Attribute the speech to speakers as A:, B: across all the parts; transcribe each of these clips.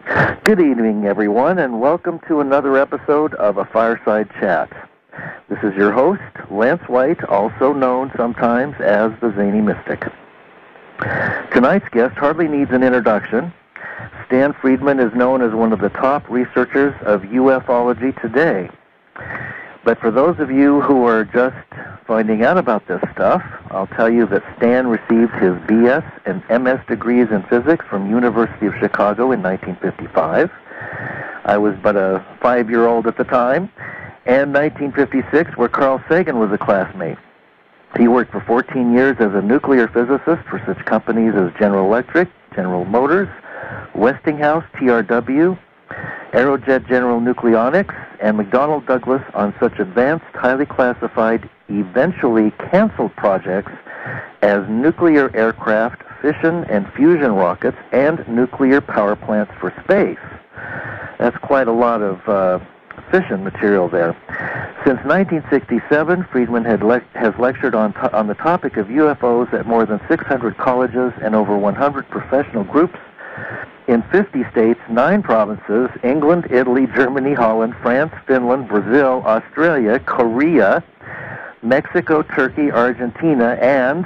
A: Good evening, everyone, and welcome to another episode of a Fireside Chat. This is your host, Lance White, also known sometimes as the Zany Mystic. Tonight's guest hardly needs an introduction. Stan Friedman is known as one of the top researchers of UFOlogy today. But for those of you who are just finding out about this stuff, I'll tell you that Stan received his BS and MS degrees in physics from University of Chicago in 1955. I was but a 5-year-old at the time, and 1956, where Carl Sagan was a classmate. He worked for 14 years as a nuclear physicist for such companies as General Electric, General Motors, Westinghouse, TRW, Aerojet General Nucleonics, and McDonnell Douglas on such advanced, highly classified, eventually canceled projects as nuclear aircraft, fission and fusion rockets, and nuclear power plants for space. That's quite a lot of fission material there. Since 1967, Friedman has lectured on the topic of UFOs at more than 600 colleges and over 100 professional groups in 50 states, 9 provinces: England, Italy, Germany, Holland, France, Finland, Brazil, Australia, Korea, Mexico, Turkey, Argentina, and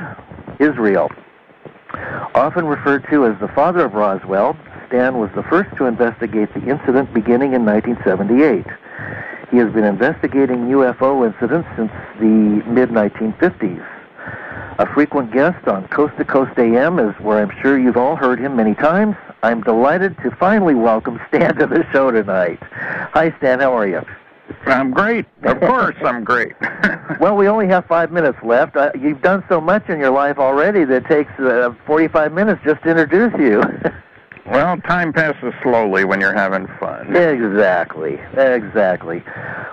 A: Israel. Often referred to as the father of Roswell, Stan was the first to investigate the incident beginning in 1978. He has been investigating UFO incidents since the mid-1950s. A frequent guest on Coast to Coast AM is where I'm sure you've all heard him many times. I'm delighted to finally welcome Stan to the show tonight. Hi, Stan. How are you?
B: I'm great. Of course I'm great.
A: Well, we only have 5 minutes left. You've done so much in your life already that it takes 45 minutes just to introduce you.
B: Well, time passes slowly when you're having fun.
A: Exactly.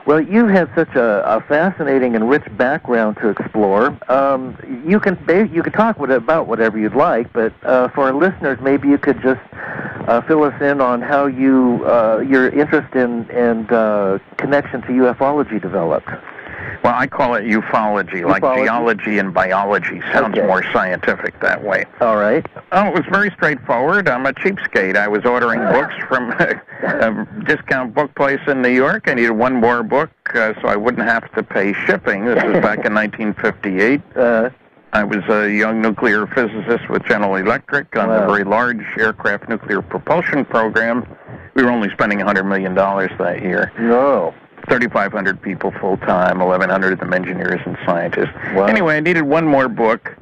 A: Well, you have such a fascinating and rich background to explore. You can talk about whatever you'd like, but for our listeners, maybe you could just fill us in on how your interest and connection to UFOlogy developed.
B: Well, I call it UFOlogy, like geology and biology. Sounds more scientific that way.
A: All right.
B: Oh, it was very straightforward. I'm a cheapskate. I was ordering books from a discount book place in New York. I needed one more book so I wouldn't have to pay shipping. This was back in 1958. I was a young nuclear physicist with General Electric on a very large aircraft nuclear propulsion program. We were only spending $100 million that year.
A: No.
B: 3,500 people full-time, 1,100 of them engineers and scientists.
A: Wow.
B: Anyway, I needed one more book.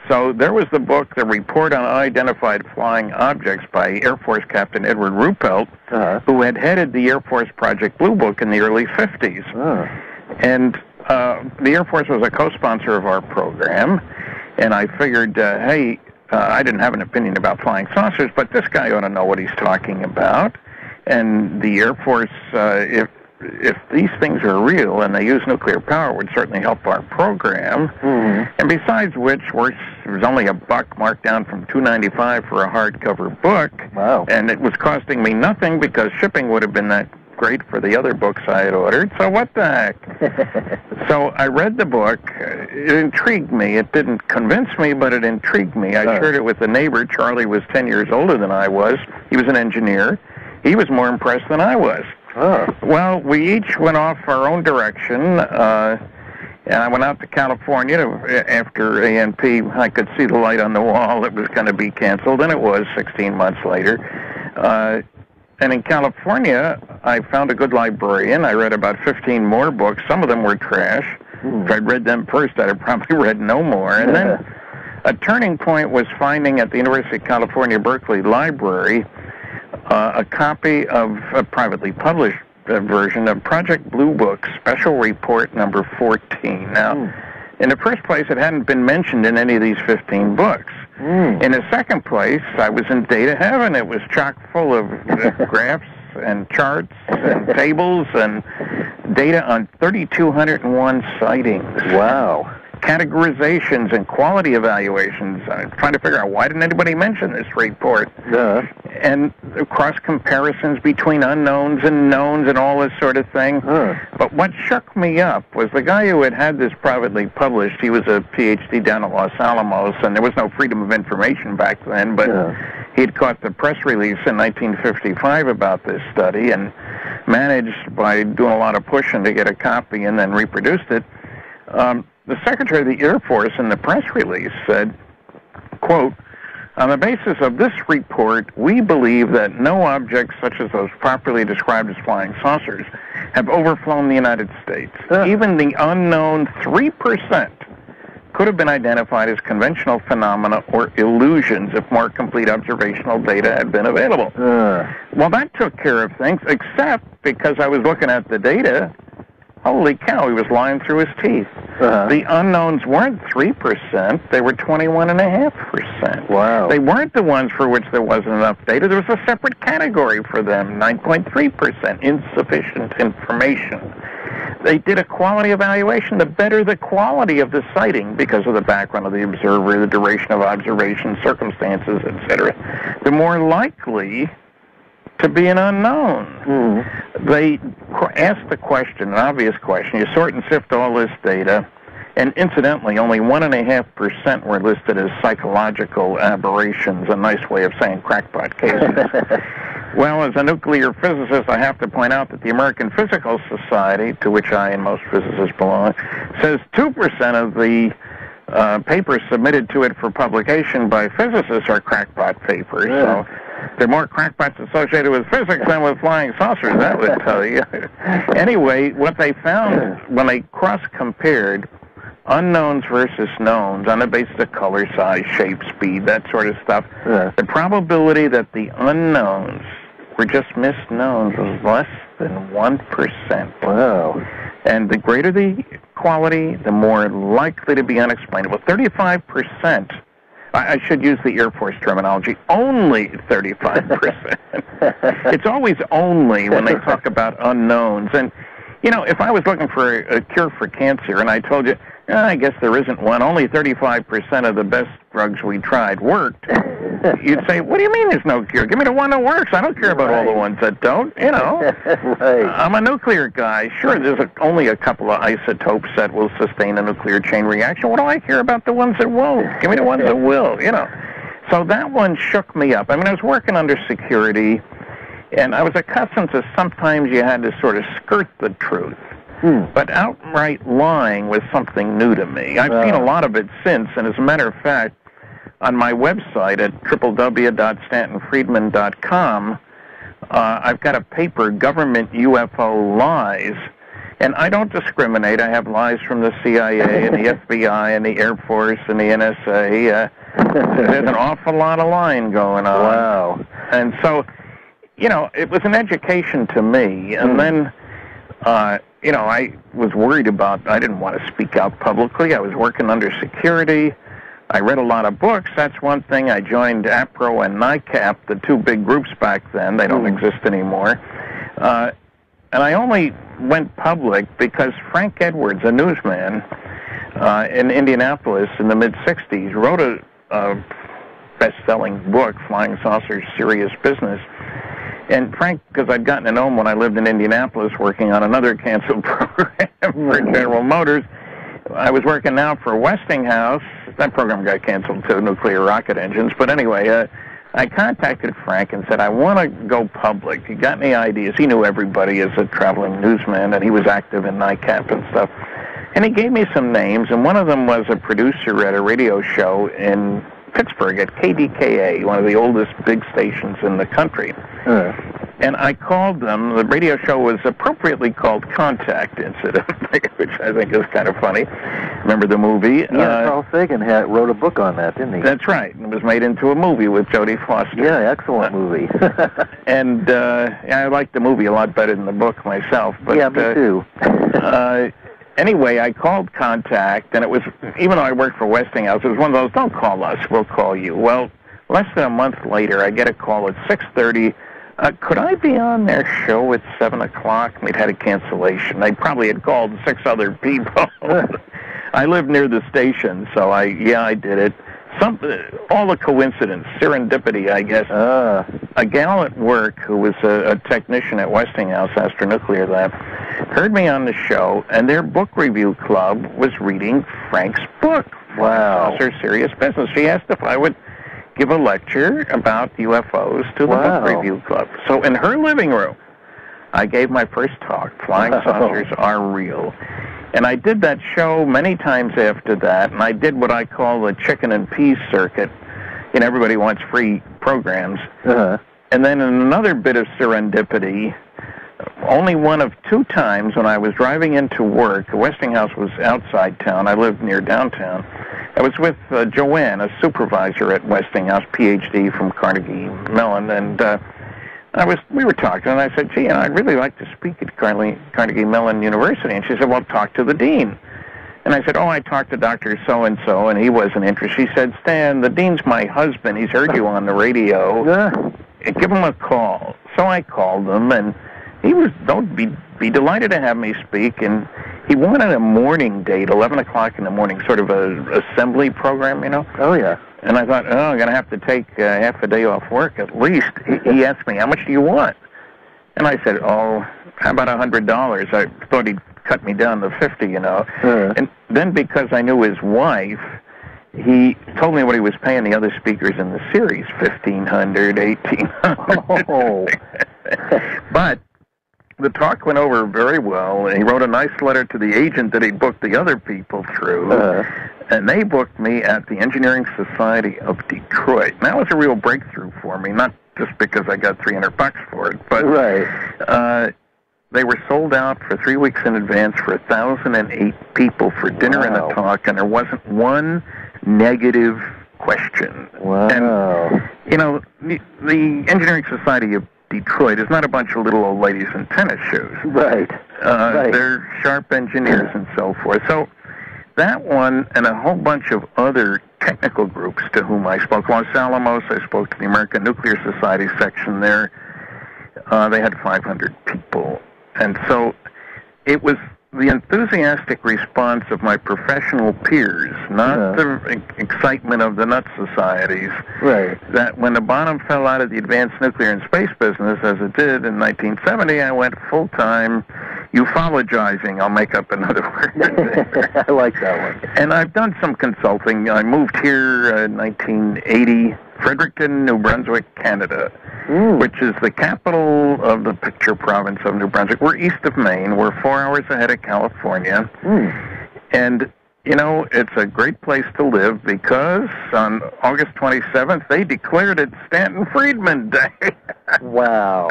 B: So there was the book, The Report on Unidentified Flying Objects by Air Force Captain Edward Ruppelt, who had headed the Air Force Project Blue Book in the early 50s. And the Air Force was a co-sponsor of our program, and I figured, hey, I didn't have an opinion about flying saucers, but this guy ought to know what he's talking about. And the Air Force, if these things are real and they use nuclear power, would certainly help our program. And besides which, it was only $1 marked down from $2.95 for a hardcover book.
A: Wow. And
B: it was costing me nothing because shipping would have been that great for the other books I had ordered. So what the heck? So I read the book. It intrigued me. It didn't convince me, but it intrigued me. I shared it with a neighbor. Charlie was 10 years older than I was. He was an engineer. He was more impressed than I was. Well, we each went off our own direction, and I went out to California. After ANP, I could see the light on the wall. It was going to be canceled, and it was 16 months later. And in California, I found a good librarian. I read about 15 more books. Some of them were trash. If I'd read them first, I'd have probably read no more. And then a turning point was finding at the University of California, Berkeley Library, a copy of a privately published version of Project Blue Book, Special Report number 14. Now, in the first place, it hadn't been mentioned in any of these 15 books. In the second place, I was in data heaven. It was chock full of graphs and charts and tables and data on 3,201 sightings.
A: Wow.
B: Categorizations and quality evaluations. I'm trying to figure out why didn't anybody mention this report. And cross comparisons between unknowns and knowns and all this sort of thing. But what shook me up was the guy who had this privately published. He was a PhD down at Los Alamos, and there was no freedom of information back then, but He'd caught the press release in 1955 about this study and managed, by doing a lot of pushing, to get a copy and then reproduced it. The Secretary of the Air Force in the press release said, quote, "On the basis of this report, we believe that no objects such as those properly described as flying saucers have overflown the United States. Even the unknown 3% could have been identified as conventional phenomena or illusions if more complete observational data had been available." Well, that took care of things, except because I was looking at the data. Holy cow, he was lying through his teeth. The unknowns weren't 3%, they were 21.5%.
A: Wow.
B: They weren't the ones for which there wasn't enough data. There was a separate category for them, 9.3%, insufficient information. They did a quality evaluation. The better the quality of the sighting, because of the background of the observer, the duration of observation, circumstances, etc., the more likely to be an unknown. They asked the question, an obvious question. You sort and sift all this data, and incidentally, only 1.5% were listed as psychological aberrations, a nice way of saying crackpot cases. Well, as a nuclear physicist, I have to point out that the American Physical Society, to which I and most physicists belong, says 2% of the papers submitted to it for publication by physicists are crackpot papers. So there are more crackpots associated with physics than with flying saucers, that would tell you. Anyway, what they found when they cross-compared unknowns versus knowns on the basis of color, size, shape, speed, that sort of stuff, the probability that the unknowns were just misknowns was less than 1%.
A: Wow.
B: And the greater the quality, the more likely to be unexplainable. 35%. I should use the Air Force terminology, only 35%. It's always only when they talk about unknowns. And, you know, if I was looking for a cure for cancer and I told you, I guess there isn't one, only 35% of the best drugs we tried worked, you'd say, what do you mean there's no cure? Give me the one that works. I don't care about all the ones that don't, you know. I'm a nuclear guy. Sure, there's only a couple of isotopes that will sustain a nuclear chain reaction. What do I care about the ones that won't? Give me the ones that will, you know. So that one shook me up. I mean, I was working under security, and I was accustomed to sometimes you had to sort of skirt the truth. But outright lying was something new to me. I've seen a lot of it since, and as a matter of fact, on my website at www.stantonfriedman.com, I've got a paper, Government UFO Lies, and I don't discriminate. I have lies from the CIA and the FBI and the Air Force and the NSA. There's an awful lot of lying going on.
A: Wow.
B: And so, you know, it was an education to me, and then... you know, I was worried about, I didn't want to speak out publicly. I was working under security. I read a lot of books. That's one thing. I joined APRO and NICAP, the two big groups back then. They don't exist anymore. And I only went public because Frank Edwards, a newsman in Indianapolis in the mid-'60s, wrote a best-selling book, Flying Saucers, Serious Business. And Frank, because I'd gotten to know him when I lived in Indianapolis working on another canceled program for General Motors, I was working now for Westinghouse. That program got canceled too, nuclear rocket engines. But anyway, I contacted Frank and said, I want to go public. You got any ideas? He knew everybody as a traveling newsman, and he was active in NICAP and stuff. And he gave me some names, and one of them was a producer at a radio show in Pittsburgh at KDKA, one of the oldest big stations in the country. And I called them. The radio show was appropriately called Contact Incident, which I think is kind of funny. Remember the movie?
A: Yeah, Carl Sagan wrote a book on that, didn't he?
B: That's right. It was made into a movie with Jodie Foster.
A: Yeah, excellent movie.
B: And I liked the movie a lot better than the book myself. But,
A: yeah, me too.
B: Anyway, I called Contact, and it was, even though I worked for Westinghouse, it was one of those, don't call us, we'll call you. Well, less than a month later, I get a call at 6:30. Could I be on their show at 7 o'clock? We'd had a cancellation. They probably had called 6 other people. I lived near the station, so I did it. All the coincidence, serendipity, I guess. A gal at work who was a technician at Westinghouse Astronuclear Lab heard me on the show, and their book review club was reading Frank's book.
A: Wow.
B: Saucer Serious Business. She asked if I would give a lecture about UFOs to the
A: Wow.
B: book review club. So in her living room, I gave my first talk, Flying Saucers Are Real. And I did that show many times after that, and I did what I call the chicken and peas circuit. You know, everybody wants free programs.
A: Uh-huh.
B: And then in another bit of serendipity, only one of 2 times when I was driving into work, Westinghouse was outside town, I lived near downtown, I was with Joanne, a supervisor at Westinghouse, PhD from Carnegie Mellon, and we were talking, and I said, gee, I'd really like to speak at Carnegie Mellon University. And she said, well, talk to the dean. And I said, oh, I talked to Dr. So-and-so, and he wasn't interested. She said, Stan, the dean's my husband. He's heard you on the radio. Give him a call. So I called him, and he was, be delighted to have me speak, and he wanted a morning date, 11 o'clock in the morning, sort of a assembly program, you know?
A: Oh, yeah.
B: And I thought, oh, I'm going to have to take half a day off work at least. He asked me, how much do you want? And I said, oh, how about $100? I thought he'd cut me down to 50, you know. And then because I knew his wife, he told me what he was paying the other speakers in the series, $1,500, $1,800.
A: Oh.
B: But the talk went over very well. He wrote a nice letter to the agent that he booked the other people through. And they booked me at the Engineering Society of Detroit. And that was a real breakthrough for me, not just because I got $300 for it, but they were sold out for 3 weeks in advance for 1,008 people for dinner and a talk, and there wasn't one negative question.
A: Wow.
B: And, you know, the Engineering Society of Detroit is not a bunch of little old ladies in tennis shoes.
A: Right.
B: They're sharp engineers and so forth. So that one and a whole bunch of other technical groups to whom I spoke. Los Alamos, I spoke to the American Nuclear Society section there. They had 500 people. And so it was the enthusiastic response of my professional peers, not the excitement of the nut societies, that when the bottom fell out of the advanced nuclear and space business, as it did in 1970, I went full-time ufologizing. I'll make up another word.
A: I like that one.
B: And I've done some consulting. I moved here in 1980, Fredericton, New Brunswick, Canada, which is the capital of the picture province of New Brunswick. We're east of Maine. We're 4 hours ahead of California. And, you know, it's a great place to live because on August 27th, they declared it Stanton Friedman Day. Wow.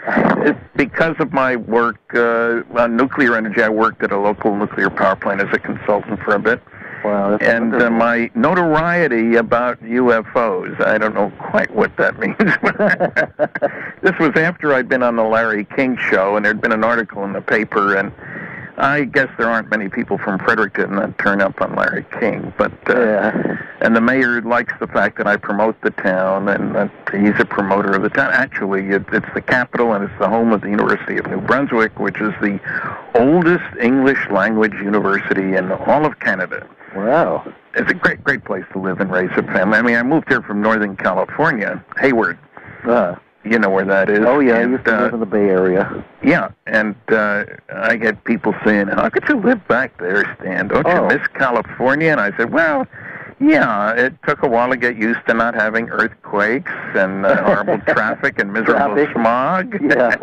B: It's because of my work on nuclear energy. I worked at a local nuclear power plant as a consultant for a bit.
A: Wow,
B: and my notoriety about UFOs, I don't know quite what that means. This was after I'd been on the Larry King show, and there'd been an article in the paper, and I guess there aren't many people from Fredericton that turn up on Larry King, but and the mayor likes the fact that I promote the town, and that he's a promoter of the town. Actually, it's the capital, and it's the home of the University of New Brunswick, which is the oldest English language university in all of Canada.
A: Wow.
B: It's a great, great place to live and raise a family. I mean, I moved here from Northern California, Hayward. You know where that is.
A: Oh, yeah, I used to live in the Bay Area.
B: Yeah, and I get people saying, how could you live back there, Stan? Don't you miss California? And I said, well, yeah, it took a while to get used to not having earthquakes and horrible traffic and miserable smog.
A: Yeah.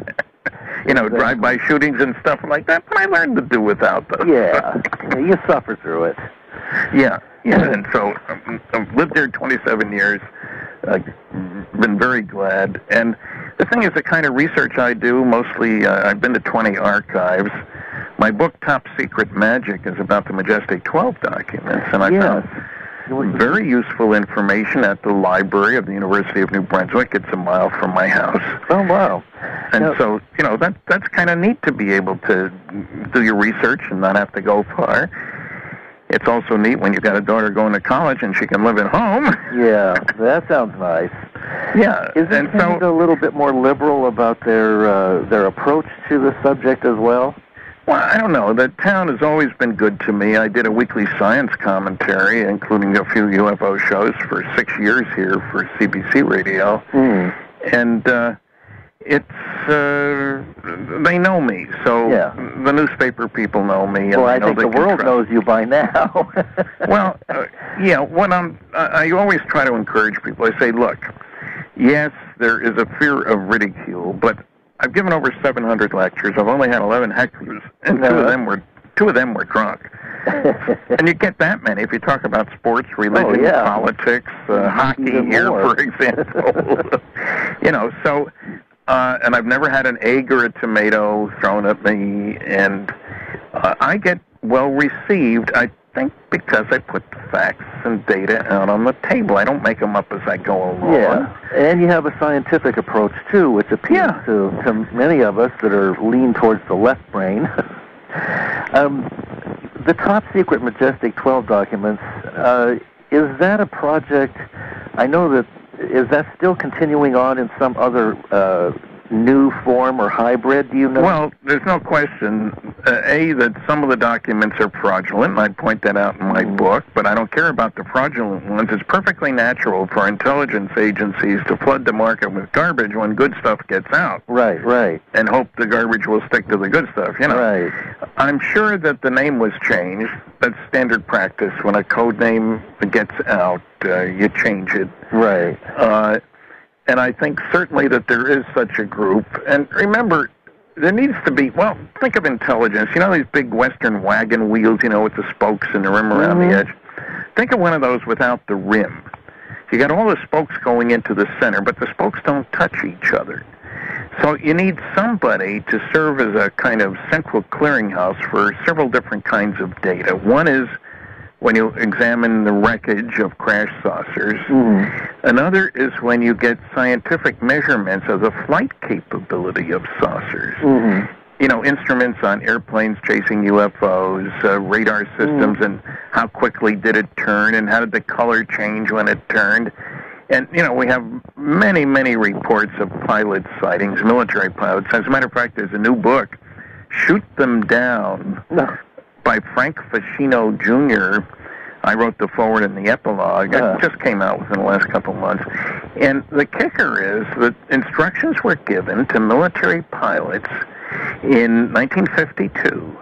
B: You know, drive-by shootings and stuff like that, but I learned to do without those.
A: Yeah, you suffer through it.
B: Yeah, and so I've lived here 27 years. I've been very glad. And the thing is, the kind of research I do, mostly I've been to 20 archives. My book, Top Secret Magic, is about the Majestic 12 documents, and I found very useful information at the library of the University of New Brunswick. It's a mile from my house.
A: Oh, wow.
B: And so, you know, that's kind of neat to be able to do your research and not have to go far. It's also neat when you've got a daughter going to college and she can live at home. Yeah,
A: that sounds nice.
B: Yeah.
A: Is it a little bit more liberal about their approach to the subject as well?
B: Well, I don't know. The town has always been good to me. I did a weekly science commentary, including a few UFO shows for 6 years here for CBC Radio. And it's they know me. So
A: Yeah.
B: the newspaper people know me.
A: Well, I
B: know
A: think
B: they
A: the
B: can
A: world
B: trust.
A: knows you by now.
B: Well, yeah. When I always try to encourage people. I say, look, yes, there is a fear of ridicule, but I've given over 700 lectures. I've only had 11 hecklers, and two of them were drunk. And you get that many if you talk about sports, religion, politics, hockey here, for example. You know, so, and I've never had an egg or a tomato thrown at me, and I get well received, I think, because I put the facts and data out on the table. I don't make them up as I go along.
A: Yeah, and you have a scientific approach, too, which appeals to many of us that are lean towards the left brain. The top secret Majestic 12 documents, is that a project, I know that, is that still continuing on in some other new form or hybrid, do you know?
B: Well, there's no question, that some of the documents are fraudulent, and I point that out in my book, but I don't care about the fraudulent ones. It's perfectly natural for intelligence agencies to flood the market with garbage when good stuff gets out.
A: Right, right.
B: And hope the garbage will stick to the good stuff, you know.
A: Right.
B: I'm sure that the name was changed. That's standard practice. When a code name gets out, you change it.
A: Right.
B: And I think certainly that there is such a group. And remember, there needs to be, well, think of intelligence. You know these big Western wagon wheels, you know, with the spokes and the rim around the edge? Think of one of those without the rim. You got all the spokes going into the center, but the spokes don't touch each other. So you need somebody to serve as a kind of central clearinghouse for several different kinds of data. One is when you examine the wreckage of crash saucers. Another is when you get scientific measurements of the flight capability of saucers. You know, instruments on airplanes chasing UFOs, radar systems, and how quickly did it turn, and how did the color change when it turned. And, you know, we have many, many reports of pilot sightings, military pilots. As a matter of fact, there's a new book, Shoot Them Down, by Frank Fascino Jr. I wrote the foreword and the epilogue. It just came out within the last couple of months. And the kicker is that instructions were given to military pilots in 1952.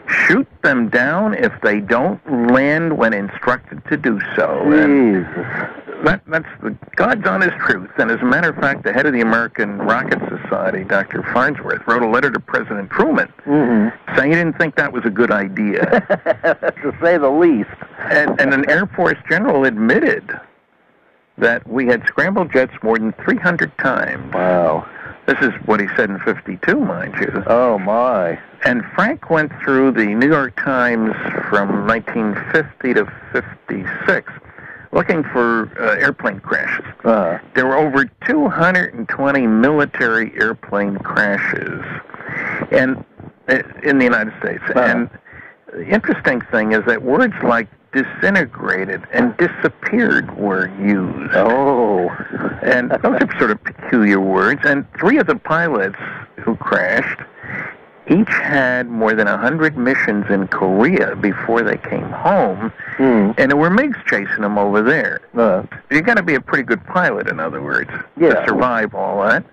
B: Shoot them down if they don't land when instructed to do so. That's the God's honest truth. And as a matter of fact, the head of the American Rocket Society, Dr. Farnsworth, wrote a letter to President Truman saying he didn't think that was a good idea.
A: To say the least.
B: And an Air Force general admitted that we had scrambled jets more than 300 times.
A: Wow.
B: This is what he said in 52, mind you.
A: Oh, my.
B: And Frank went through the New York Times from 1950 to 56 looking for airplane crashes. There were over 220 military airplane crashes in the United States. And the interesting thing is that words like disintegrated and disappeared were used. And those are sort of peculiar words. And 3 of the pilots who crashed each had more than 100 missions in Korea before they came home, and there were MiGs chasing them over there. You got to be a pretty good pilot, in other words, to survive all that.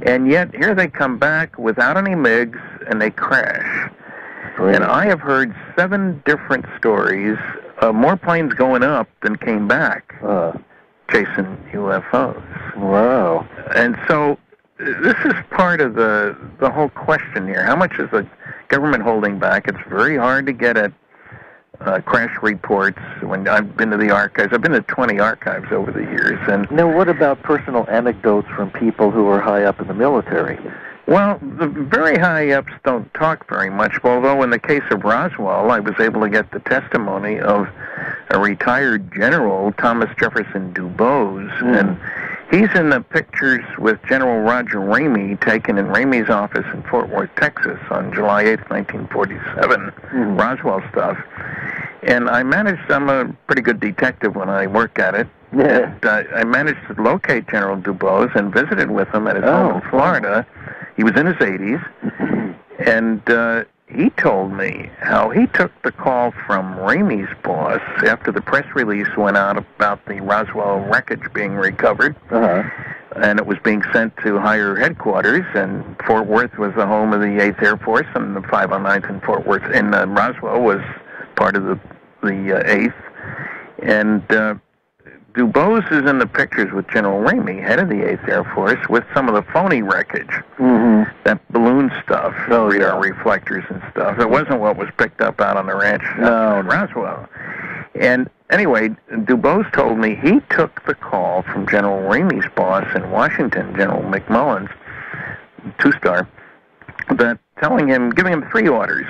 B: And yet, here they come back without any MiGs, and they crash. And I have heard 7 different stories, more planes going up than came back, chasing UFOs.
A: Wow.
B: And so this is part of the whole question here. How much is the government holding back? It's very hard to get at crash reports. When I've been to the archives, I've been to 20 archives over the years. And
A: now, what about personal anecdotes from people who are high up in the military?
B: Well, the very high-ups don't talk very much, although in the case of Roswell, I was able to get the testimony of a retired general, Thomas Jefferson Dubose, and he's in the pictures with General Roger Ramey, taken in Ramey's office in Fort Worth, Texas, on July 8th, 1947, Roswell stuff. And I'm a pretty good detective when I work at it. And I managed to locate General Dubose and visited with him at his home in Florida. He was in his 80s, and he told me how he took the call from Ramey's boss after the press release went out about the Roswell wreckage being recovered. and it was being sent to higher headquarters, and Fort Worth was the home of the 8th Air Force, and the 509th in Fort Worth, in Roswell was part of the 8th, and Dubose is in the pictures with General Ramey, head of the 8th Air Force, with some of the phony wreckage, that balloon stuff, radar reflectors and stuff. It wasn't what was picked up out on the ranch in Roswell. And anyway, Dubose told me he took the call from General Ramey's boss in Washington, General McMullen's, two-star, that giving him 3 orders.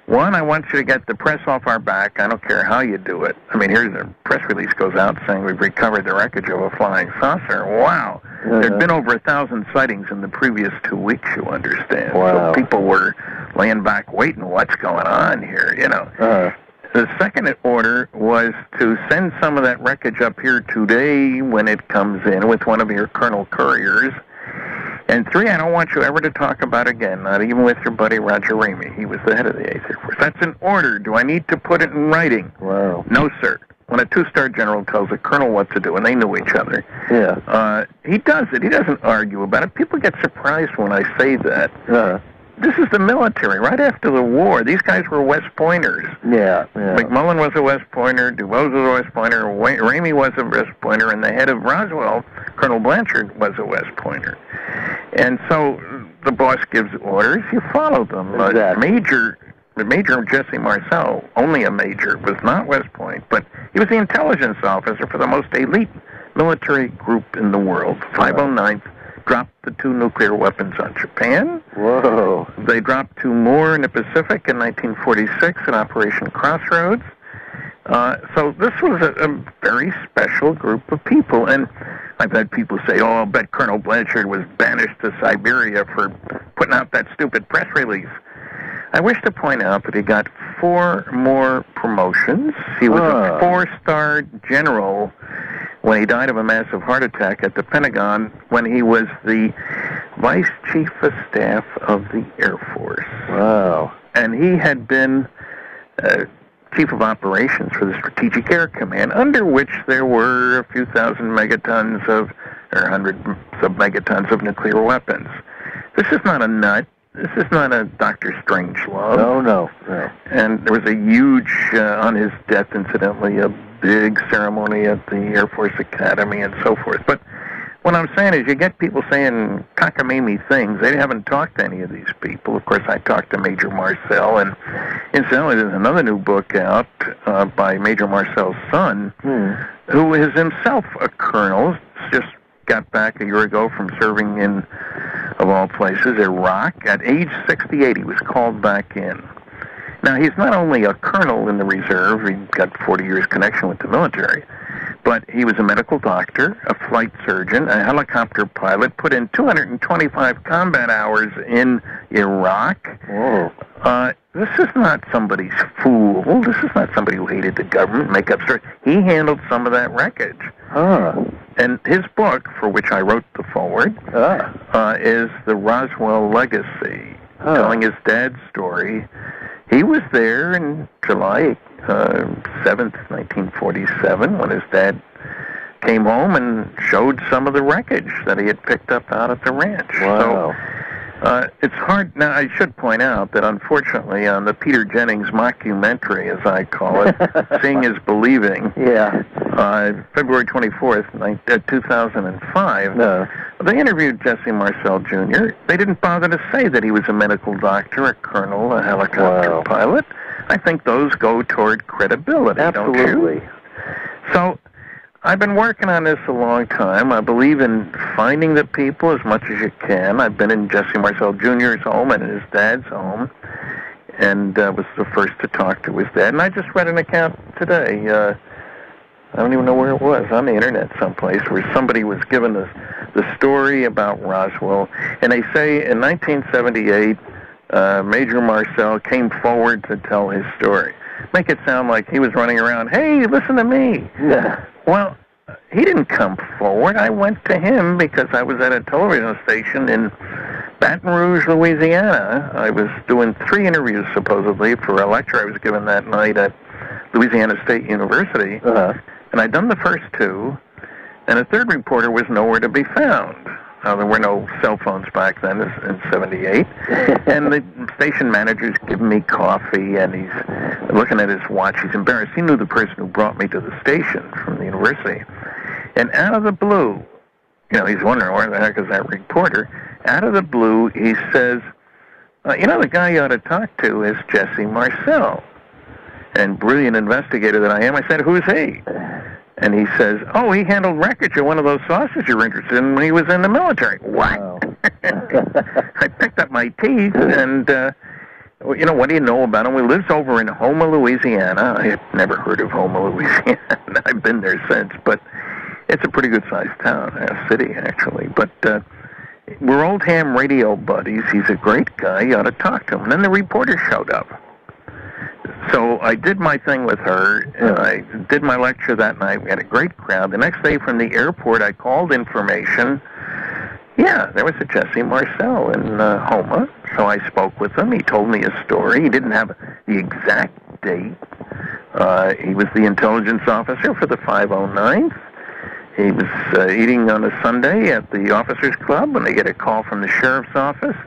B: 1, I want you to get the press off our back. I don't care how you do it. I mean, here's a press release goes out saying we've recovered the wreckage of a flying saucer. Wow. There'd been over 1,000 sightings in the previous 2 weeks, you understand.
A: Wow.
B: So people were laying back waiting, what's going on here, you know. The second order was to send some of that wreckage up here today when it comes in with one of your Colonel Couriers. And 3, I don't want you ever to talk about again, not even with your buddy Roger Ramey. He was the head of the 8th Air Force. That's an order. Do I need to put it in writing?
A: Wow.
B: No, sir. When a 2-star general tells a colonel what to do, and they knew each other, he does it. He doesn't argue about it. People get surprised when I say that. This is the military. Right after the war, these guys were West Pointers. McMullen was a West Pointer, Dubose was a West Pointer, Ramey was a West Pointer, and the head of Roswell, Colonel Blanchard, was a West Pointer. And so the boss gives orders, you follow them. Major Jesse Marcel, only a major, was not West Point, but he was the intelligence officer for the most elite military group in the world. 509th dropped the 2 nuclear weapons on Japan.
A: Whoa.
B: They dropped 2 more in the Pacific in 1946 in Operation Crossroads. So this was a very special group of people, and I've had people say, oh, I'll bet Colonel Blanchard was banished to Siberia for putting out that stupid press release. I wish to point out that he got 4 more promotions. He was a 4-star general when he died of a massive heart attack at the Pentagon when he was the Vice Chief of Staff of the Air Force.
A: Wow.
B: And he had been Chief of Operations for the Strategic Air Command, under which there were a few thousand megatons or hundreds of megatons of nuclear weapons. This is not a nut. This is not a Dr. Strangelove.
A: No.
B: And there was a huge, on his death, incidentally, a big ceremony at the Air Force Academy and so forth. But what I'm saying is you get people saying cockamamie things. They haven't talked to any of these people. Of course, I talked to Major Marcel, and incidentally, there's another new book out by Major Marcel's son, who is himself a colonel, just got back a year ago from serving in, of all places, Iraq. At age 68, he was called back in. Now, he's not only a colonel in the reserve, he got 40 years connection with the military, but he was a medical doctor, a flight surgeon, a helicopter pilot, put in 225 combat hours in Iraq. This is not somebody's fool. This is not somebody who hated the government, make up stories. He handled some of that wreckage. And his book, for which I wrote the foreword, is The Roswell Legacy, telling his dad's story. He was there in July 7th, 1947, when his dad came home and showed some of the wreckage that he had picked up out at the ranch.
A: Wow.
B: So it's hard. Now, I should point out that, unfortunately, on the Peter Jennings mockumentary, as I call it, Seeing is Believing, February 24th, 2005, they interviewed Jesse Marcel Jr. They didn't bother to say that he was a medical doctor, a colonel, a helicopter pilot. I think those go toward credibility, don't you? So I've been working on this a long time. I believe in finding the people as much as you can. I've been in Jesse Marcel Jr.'s home and in his dad's home, and was the first to talk to his dad. And I just read an account today. I don't even know where it was, on the internet someplace, where somebody was given the story about Roswell. And they say in 1978, Major Marcel came forward to tell his story. Make it sound like he was running around, hey, listen to me. Well, he didn't come forward. I went to him because I was at a television station in Baton Rouge, Louisiana. I was doing 3 interviews, supposedly, for a lecture I was given that night at Louisiana State University. And I'd done the first 2, And a third reporter was nowhere to be found. There were no cell phones back then in 78. And the station manager's giving me coffee, and he's looking at his watch. He's embarrassed. He knew the person who brought me to the station from the university. And out of the blue, he's wondering, where the heck is that reporter? Out of the blue, he says, the guy you ought to talk to is Jesse Marcel. And brilliant investigator that I am, I said, who's he? And he says, he handled records of one of those saucers you're interested in when he was in the military. What? Wow. I picked up my teeth, and, what do you know about him? He lives over in Houma, Louisiana. I had never heard of Houma, Louisiana. I've been there since, but it's a pretty good-sized town, a city, actually. But we're old ham radio buddies. He's a great guy. You ought to talk to him. And then the reporter showed up. So I did my thing with her, and I did my lecture that night. We had a great crowd. The next day from the airport, I called information. Yeah, there was a Jesse Marcel in Houma. So I spoke with him. He told me his story. He didn't have the exact date. He was the intelligence officer for the 509th. He was eating on a Sunday at the officers' club when they get a call from the sheriff's office.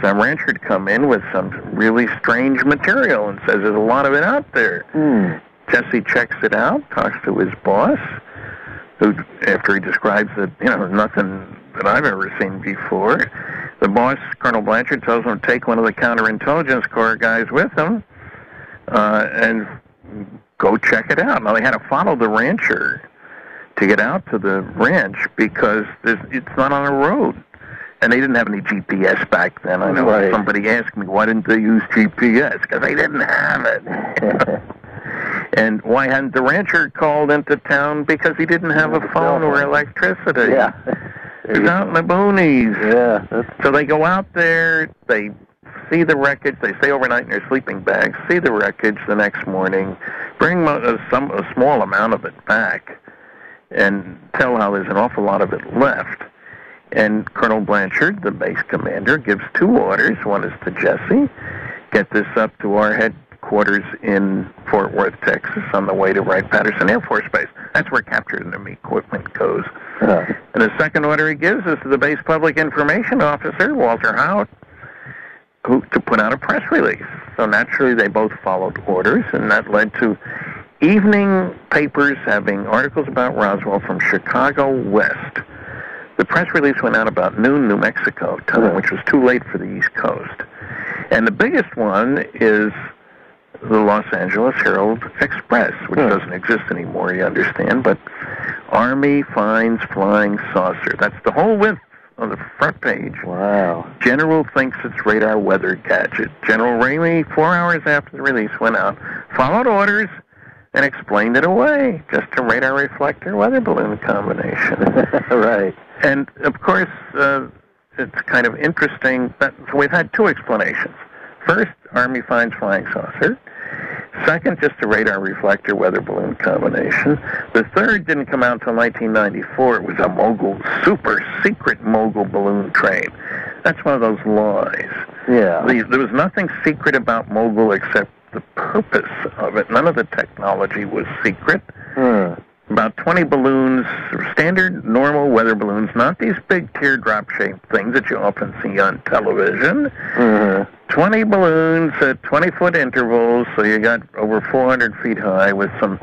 B: Some rancher had come in with some really strange material and says there's a lot of it out there. Jesse checks it out, talks to his boss, who, after he describes that, nothing that I've ever seen before, the boss, Colonel Blanchard, tells him to take one of the counterintelligence corps guys with him and go check it out. Now, they had to follow the rancher to get out to the ranch because it's not on a road. And they didn't have any GPS back then. I know somebody asked me, why didn't they use GPS? Because they didn't have it. And why hadn't the rancher called into town? Because he didn't have a phone or electricity.
A: Yeah.
B: He was out in the boonies.
A: Yeah.
B: So they go out there, they see the wreckage, they stay overnight in their sleeping bags, see the wreckage the next morning, bring a small amount of it back, and tell how there's an awful lot of it left. And Colonel Blanchard, the base commander, gives two orders. One is to Jesse, get this up to our headquarters in Fort Worth, Texas, on the way to Wright-Patterson Air Force Base. That's where captured enemy equipment goes. And the second order he gives is to the base public information officer, Walter Hout, to put out a press release. So naturally they both followed orders, and that led to evening papers having articles about Roswell from Chicago west. The press release went out about noon, New Mexico time, which was too late for the East Coast. And the biggest one is the Los Angeles Herald Express, which doesn't exist anymore, you understand, but Army finds flying saucer. That's the whole width of the front page.
A: Wow.
B: General thinks it's radar weather gadget. General Ramey, 4 hours after the release went out, followed orders and explained it away. Just a radar reflector weather balloon combination.
A: Right.
B: And, of course, it's kind of interesting that so we've had two explanations. First, Army finds flying saucer. Second, just a radar reflector weather balloon combination. The third didn't come out until 1994. It was a mogul, super secret mogul balloon train. That's one of those lies.
A: Yeah.
B: There was nothing secret about mogul except the purpose of it. None of the technology was secret. About 20 balloons, standard, normal weather balloons, not these big teardrop-shaped things that you often see on television. 20 balloons at 20-foot intervals, so you got over 400 feet high with some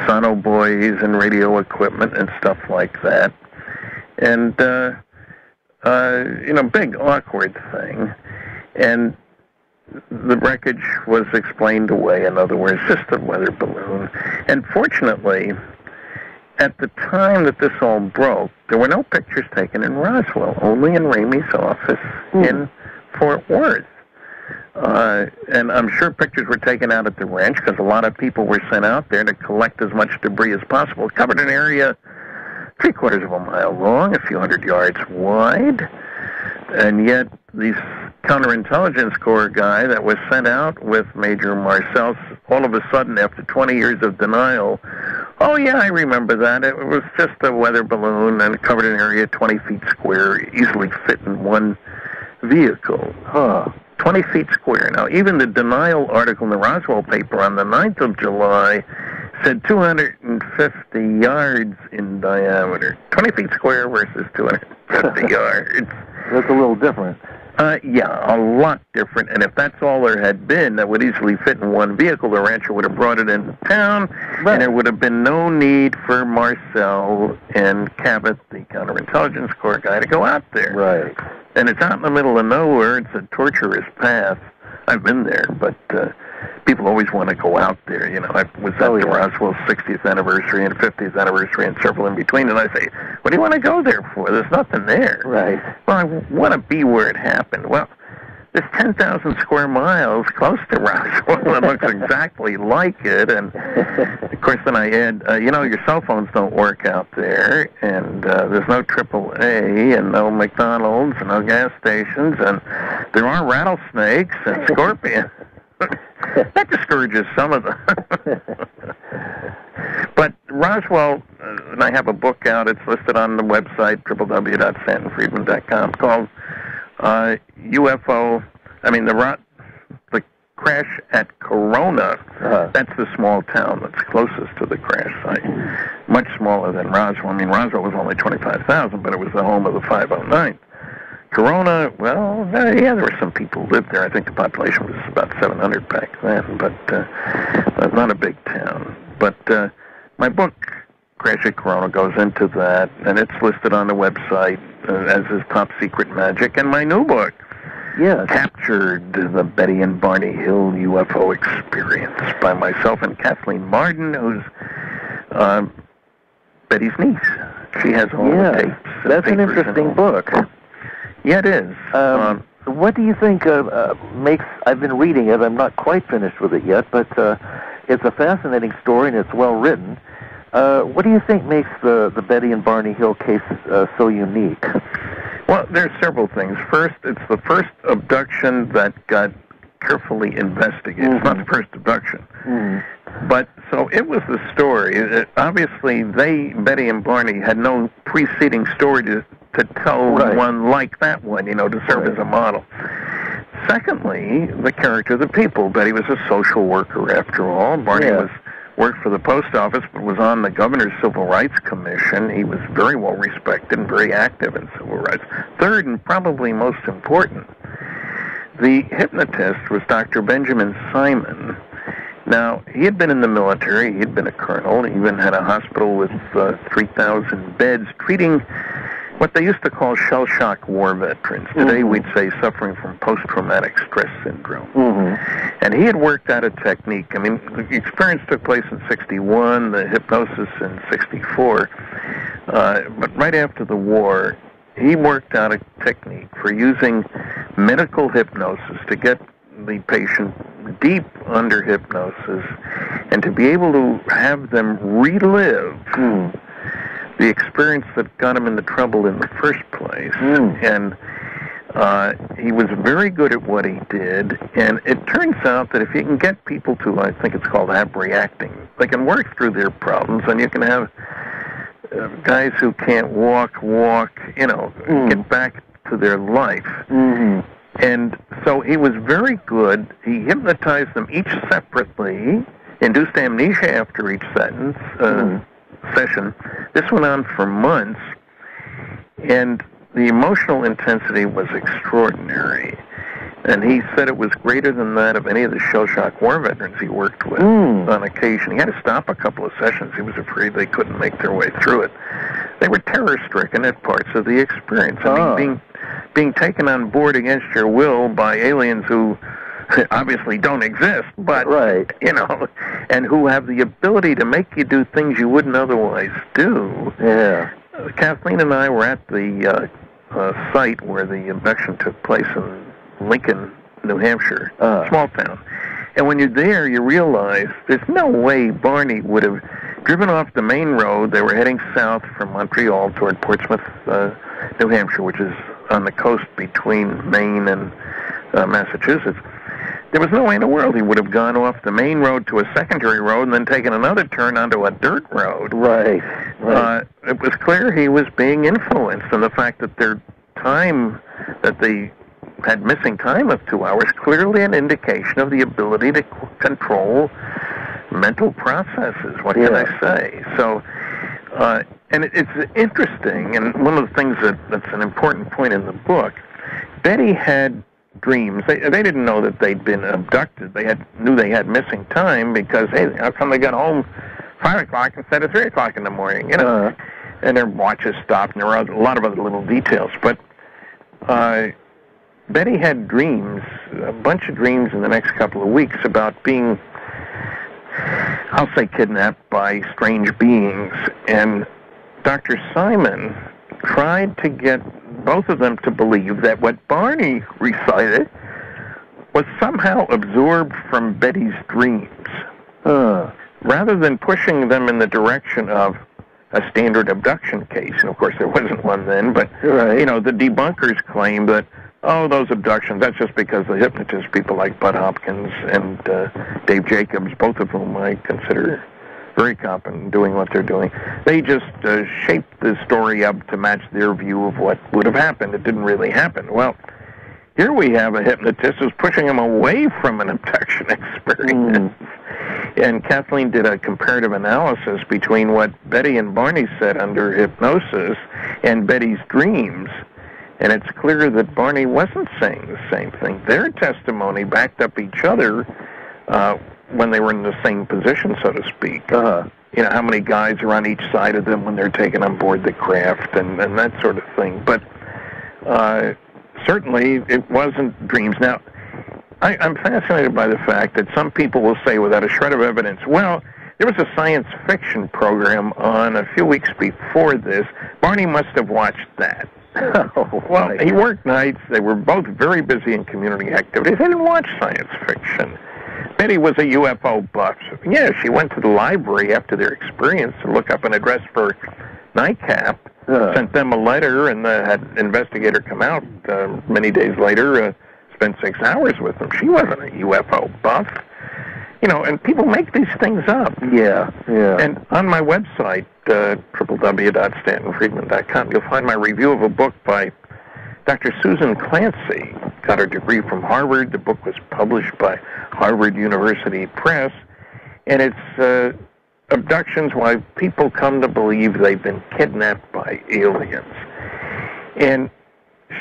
B: sonobuoys and radio equipment and stuff like that. And, big, awkward thing. And the wreckage was explained away, in other words, just a weather balloon. And fortunately, at the time that this all broke, there were no pictures taken in Roswell, only in Ramey's office in Fort Worth. And I'm sure pictures were taken out at the ranch because a lot of people were sent out there to collect as much debris as possible. It covered an area 3/4 of a mile long, a few hundred yards wide. And yet, these counterintelligence corps guy that was sent out with Major Marcel, all of a sudden, after 20 years of denial, oh yeah, I remember that. It was just a weather balloon and it covered an area 20 feet square, easily fit in one vehicle. 20 feet square. Now, even the denial article in the Roswell paper on the 9th of July said 250 yards in diameter. 20 feet square versus 250 yards.
A: That's a little different.
B: Yeah, a lot different. And if that's all there had been, that would easily fit in one vehicle. The rancher would have brought it into town, and there would have been no need for Marcel and Cabot, the counterintelligence corps guy, to go out there.
A: Right.
B: And it's out in the middle of nowhere. It's a torturous path. I've been there, but people always want to go out there. You know, I was at the Roswell 60th anniversary and 50th anniversary and several in between, and I say, what do you want to go there for? There's nothing there.
A: Right.
B: Well, I want to be where it happened. Well, there's 10,000 square miles close to Roswell. It looks exactly like it. And, of course, then I add, you know, your cell phones don't work out there, and there's no AAA and no McDonald's and no gas stations, and there are rattlesnakes and scorpions. That discourages some of them. But Roswell, and I have a book out, it's listed on the website, www.stantonfriedman.com, called UFO, the crash at Corona. That's the small town that's closest to the crash site. Much smaller than Roswell. I mean, Roswell was only 25,000, but it was the home of the 509. Corona, well, yeah, there were some people who lived there. I think the population was about 700 back then, but not a big town. But my book, Crash at Corona, goes into that, and it's listed on the website as is Top Secret Magic. And my new book, Captured, the Betty and Barney Hill UFO Experience, by myself and Kathleen Marden, who's Betty's niece. She has all the tapes.
A: That's an interesting book.
B: Yeah, it is.
A: What do you think makes... I've been reading it. I'm not quite finished with it yet, but it's a fascinating story, and it's well written. What do you think makes the Betty and Barney Hill case so unique?
B: Well, there's several things. First, it's the first abduction that got carefully investigated. It's not the first abduction. But, so it was the story. Obviously, Betty and Barney, had no preceding story to tell one like that one, you know, to serve as a model. Secondly, the character of the people. Betty was a social worker, after all. Barney worked for the post office, but was on the Governor's Civil Rights Commission. He was very well respected and very active in civil rights. Third, and probably most important, the hypnotist was Dr. Benjamin Simon. Now, he had been in the military. He had been a colonel. He even had a hospital with 3,000 beds treating what they used to call shell-shock war veterans. Today we'd say suffering from post-traumatic stress syndrome. And he had worked out a technique. I mean, the experience took place in 61, the hypnosis in 64. But right after the war, he worked out a technique for using medical hypnosis to get the patient deep under hypnosis and to be able to have them relive the experience that got him into trouble in the first place. And he was very good at what he did, and it turns out that if you can get people to, I think it's called abreacting, they can work through their problems, and you can have guys who can't walk, you know, get back to their life. And so he was very good. He hypnotized them each separately, induced amnesia after each session. This went on for months, and the emotional intensity was extraordinary. And he said it was greater than that of any of the shell-shock war veterans he worked with on occasion. He had to stop a couple of sessions. He was afraid they couldn't make their way through it. They were terror-stricken at parts of the experience. I mean, being taken on board against your will by aliens who obviously don't exist, but, you know, and who have the ability to make you do things you wouldn't otherwise do. Kathleen and I were at the site where the abduction took place in Lincoln, New Hampshire, small town. And when you're there, you realize there's no way Barney would have driven off the main road. They were heading south from Montreal toward Portsmouth, New Hampshire, which is on the coast between Maine and Massachusetts. There was no way in the world he would have gone off the main road to a secondary road and then taken another turn onto a dirt road. It was clear he was being influenced, and the fact that their time, that they had missing time of 2 hours, clearly an indication of the ability to control mental processes. What can I say? So, and it's interesting, and one of the things that's an important point in the book, Betty had dreams. They didn't know that they'd been abducted. They knew they had missing time because, hey, how come they got home 5 o'clock instead of 3 o'clock in the morning, you know? And their watches stopped, and there were a lot of other little details. But Betty had dreams, a bunch of dreams in the next couple of weeks about being, I'll say, kidnapped by strange beings. And Dr. Simon tried to get both of them to believe that what Barney recited was somehow absorbed from Betty's dreams. Rather than pushing them in the direction of a standard abduction case, and of course there wasn't one then, but you know, the debunkers claim that, oh, those abductions, that's just because the hypnotist people like Bud Hopkins and Dave Jacobs, both of whom I consider very competent in doing what they're doing, they just shaped the story up to match their view of what would have happened. It didn't really happen. Well, here we have a hypnotist who's pushing them away from an abduction experience. And Kathleen did a comparative analysis between what Betty and Barney said under hypnosis and Betty's dreams. And it's clear that Barney wasn't saying the same thing. Their testimony backed up each other when they were in the same position, so to speak. You know, how many guys are on each side of them when they're taken on board the craft and that sort of thing. But certainly it wasn't dreams. Now, I'm fascinated by the fact that some people will say without a shred of evidence, well, there was a science fiction program on a few weeks before this. Barney must have watched that. Well, he worked nights. They were both very busy in community activities. They didn't watch science fiction. Betty was a UFO buff. Yeah, she went to the library after their experience to look up an address for Nightcap, sent them a letter, and had an investigator come out many days later, spent 6 hours with them. She wasn't a UFO buff. You know, and people make these things up. And on my website, www.stantonfriedman.com, you'll find my review of a book by Dr. Susan Clancy. Got her degree from Harvard. The book was published by Harvard University Press. And it's Abductions, Why People Come to Believe They've Been Kidnapped by Aliens. And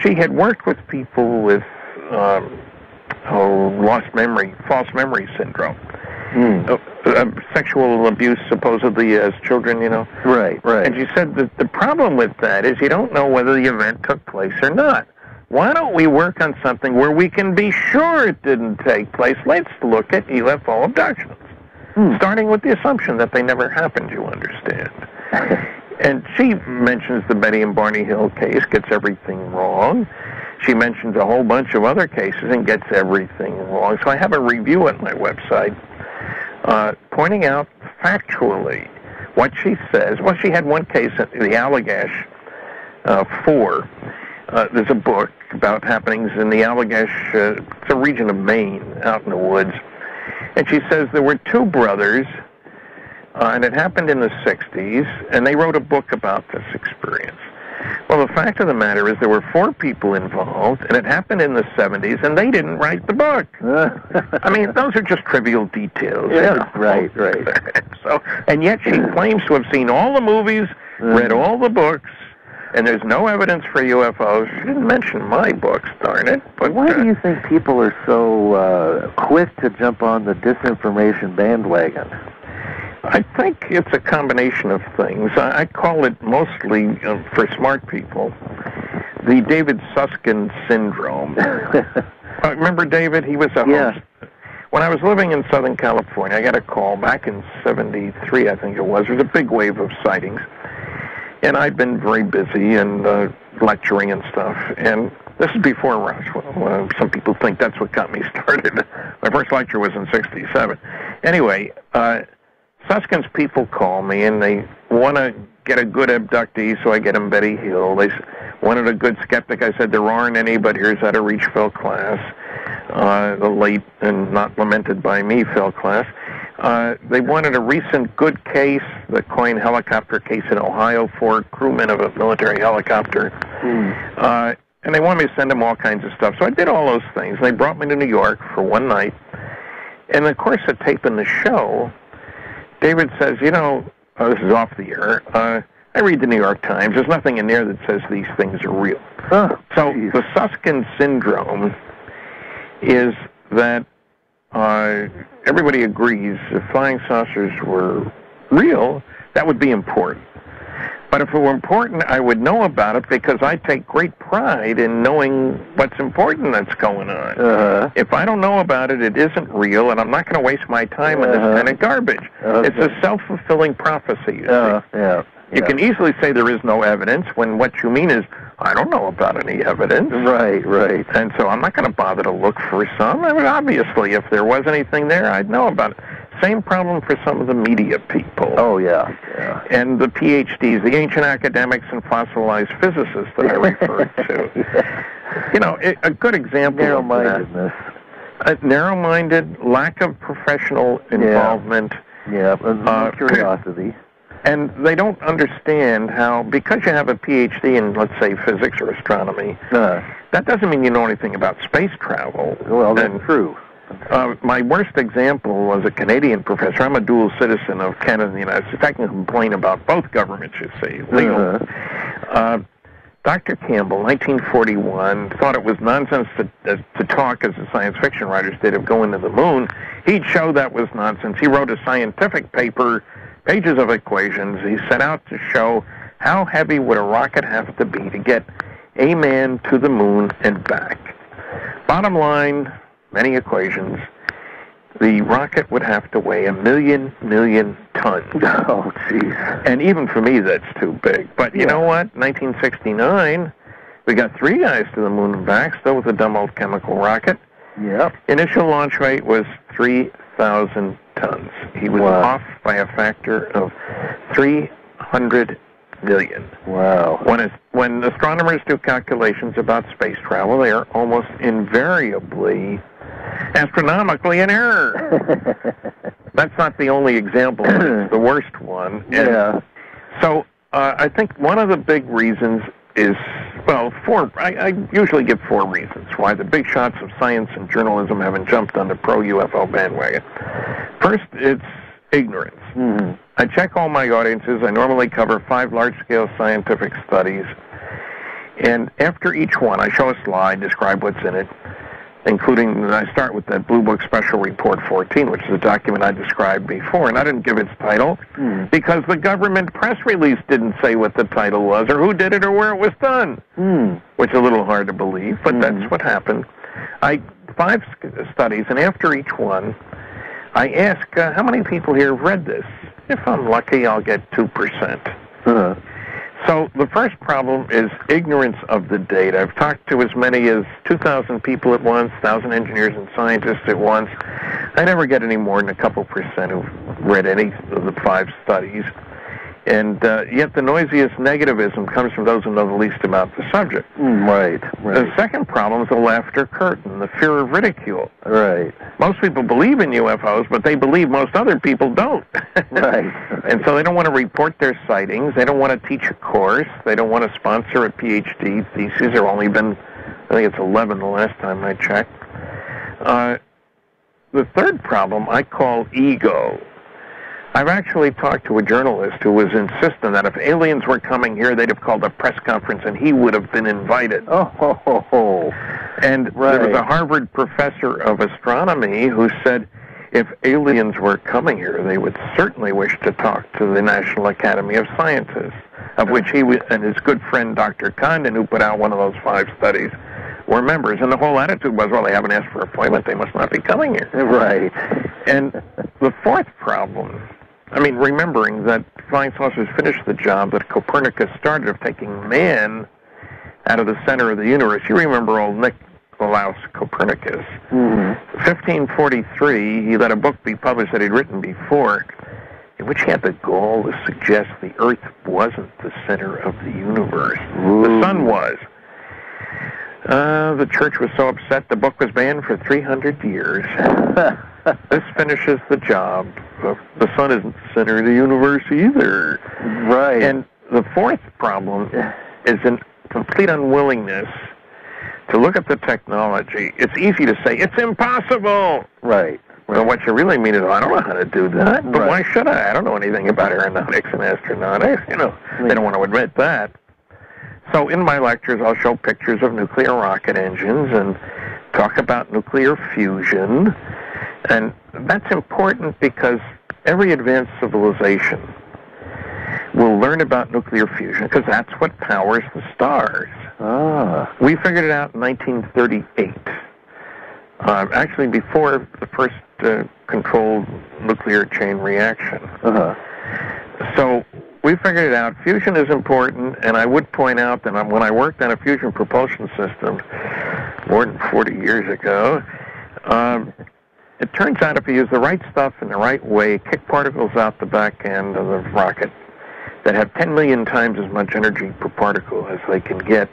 B: she had worked with people with false memory syndrome. Sexual abuse, supposedly, as children, you know. Right. And she said that the problem with that is you don't know whether the event took place or not. Why don't we work on something where we can be sure it didn't take place? Let's look at UFO abductions. Starting with the assumption that they never happened, you understand. And she mentions the Betty and Barney Hill case, gets everything wrong. She mentions a whole bunch of other cases and gets everything wrong. So I have a review at my website pointing out factually what she says. Well, she had one case, the Allagash 4. There's a book about happenings in the Allagash, it's a region of Maine, out in the woods. And she says there were 2 brothers, and it happened in the 60s, and they wrote a book about this experience. Well, the fact of the matter is there were 4 people involved, and it happened in the 70s, and they didn't write the book. I mean, those are just trivial details.
A: Right.
B: So, and yet she claims to have seen all the movies, read all the books, and there's no evidence for UFOs. She didn't mention my books, darn it. But
A: why do you think people are so quick to jump on the disinformation bandwagon?
B: I think it's a combination of things. I call it mostly, for smart people, the David Susskind syndrome. Remember David? He was a host. When I was living in Southern California, I got a call back in 73, I think it was. There was a big wave of sightings. And I'd been very busy and lecturing and stuff. And this is before Roswell. Some people think that's what got me started. My first lecture was in 67. Anyway, Suskind's people call me, and they want to get a good abductee, so I get them Betty Hill. They wanted a good skeptic. I said, there aren't any, but here's Etta Reachfeld class, the late and not lamented by me Phil class. They wanted a recent good case, the Coyne helicopter case in Ohio, 4 crewmen of a military helicopter. And they wanted me to send them all kinds of stuff. So I did all those things. They brought me to New York for one night. And in the course of taping the show, David says, you know, this is off the air, I read the New York Times. There's nothing in there that says these things are real. So the Susskind syndrome is that everybody agrees if flying saucers were real, that would be important. But if it were important, I would know about it because I take great pride in knowing what's important that's going on. If I don't know about it, it isn't real, and I'm not going to waste my time in this kind of garbage. It's a self-fulfilling prophecy, you see. You can easily say there is no evidence when what you mean is, I don't know about any evidence.
A: Right.
B: And so I'm not going to bother to look for some. I mean, obviously, if there was anything there, I'd know about it. Same problem for some of the media people.
A: Oh, yeah.
B: And the PhDs, the ancient academics and fossilized physicists that I referred to. You know, a good example
A: Narrow-mindedness.
B: of that. Narrow-minded, lack of professional involvement.
A: Curiosity.
B: And they don't understand how, because you have a PhD in, let's say, physics or astronomy, that doesn't mean you know anything about space travel.
A: Well, that's true.
B: My worst example was a Canadian professor. I'm a dual citizen of Canada and the United States. I can complain about both governments, you see, legal. Dr. Campbell, 1941, thought it was nonsense to talk, as the science fiction writers did, of going to the moon. He'd show that was nonsense. He wrote a scientific paper, pages of equations. He set out to show how heavy would a rocket have to be to get a man to the moon and back. Bottom line, many equations, the rocket would have to weigh 1 million tons.
A: Oh, jeez.
B: And even for me, that's too big. But you know what? 1969, we got 3 guys to the moon and back, still with a dumb old chemical rocket.
A: Yep.
B: Initial launch weight was 3,000 tons. He was off by a factor of 300 million.
A: Wow.
B: When astronomers do calculations about space travel, they are almost invariably astronomically in error. That's not the only example, but it's the worst one. And so I think one of the big reasons is, well, I usually give 4 reasons why the big shots of science and journalism haven't jumped on the pro-UFO bandwagon. First, it's ignorance. I check all my audiences. I normally cover 5 large-scale scientific studies. And after each one, I show a slide, describe what's in it, including, I start with that Blue Book Special Report 14, which is a document I described before, and I didn't give its title because the government press release didn't say what the title was or who did it or where it was done, which is a little hard to believe, but that's what happened. 5 studies, and after each one, I ask, how many people here have read this? If I'm lucky, I'll get 2%. So the first problem is ignorance of the data. I've talked to as many as 2,000 people at once, 1,000 engineers and scientists at once. I never get any more than a couple percent who've read any of the 5 studies. And yet the noisiest negativism comes from those who know the least about the subject.
A: Right.
B: The second problem is the laughter curtain, the fear of ridicule.
A: Right.
B: Most people believe in UFOs, but they believe most other people don't.
A: Right.
B: And so they don't want to report their sightings. They don't want to teach a course. They don't want to sponsor a PhD thesis. There have only been, I think it's 11 the last time I checked. The third problem I call ego. I've actually talked to a journalist who was insistent that if aliens were coming here, they'd have called a press conference and he would have been invited. And there was a Harvard professor of astronomy who said if aliens were coming here, they would certainly wish to talk to the National Academy of Sciences, of which he and his good friend Dr. Condon, who put out one of those 5 studies, were members. And the whole attitude was, well, they haven't asked for an appointment, they must not be coming here.
A: Right.
B: And the fourth problem, I mean, remembering that flying saucers finished the job that Copernicus started of taking man out of the center of the universe. You remember old Nicolaus Copernicus. 1543, he let a book be published that he'd written before, in which he had the gall to suggest the Earth wasn't the center of the universe. The sun was. The church was so upset the book was banned for 300 years. This finishes the job. The sun isn't the center of the universe either.
A: Right.
B: And the fourth problem is a complete unwillingness to look at the technology. It's easy to say, it's impossible.
A: Right.
B: Well, what you really mean is, I don't know how to do that, but why should I? I don't know anything about aeronautics and astronautics. You know, they don't want to admit that. So in my lectures, I'll show pictures of nuclear rocket engines and talk about nuclear fusion. And that's important because every advanced civilization will learn about nuclear fusion because that's what powers the stars. We figured it out in 1938. Actually, before the first controlled nuclear chain reaction. So we figured it out. Fusion is important, and I would point out that when I worked on a fusion propulsion system more than 40 years ago, it turns out if you use the right stuff in the right way, kick particles out the back end of the rocket that have 10 million times as much energy per particle as they can get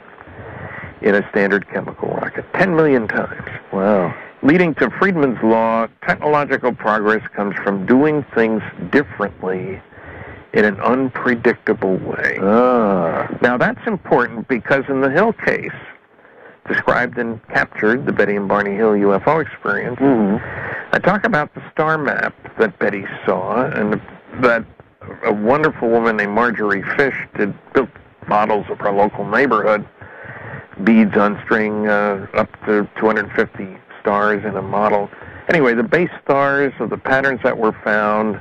B: in a standard chemical rocket. 10 million times.
A: Wow.
B: Leading to Friedman's law, technological progress comes from doing things differently in an unpredictable way. Now, that's important because in the Hill case, described and captured, the Betty and Barney Hill UFO experience, I talk about the star map that Betty saw and that a wonderful woman named Marjorie Fish built models of our local neighborhood, beads on string, up to 250 stars in a model. Anyway, the base stars of the patterns that were found,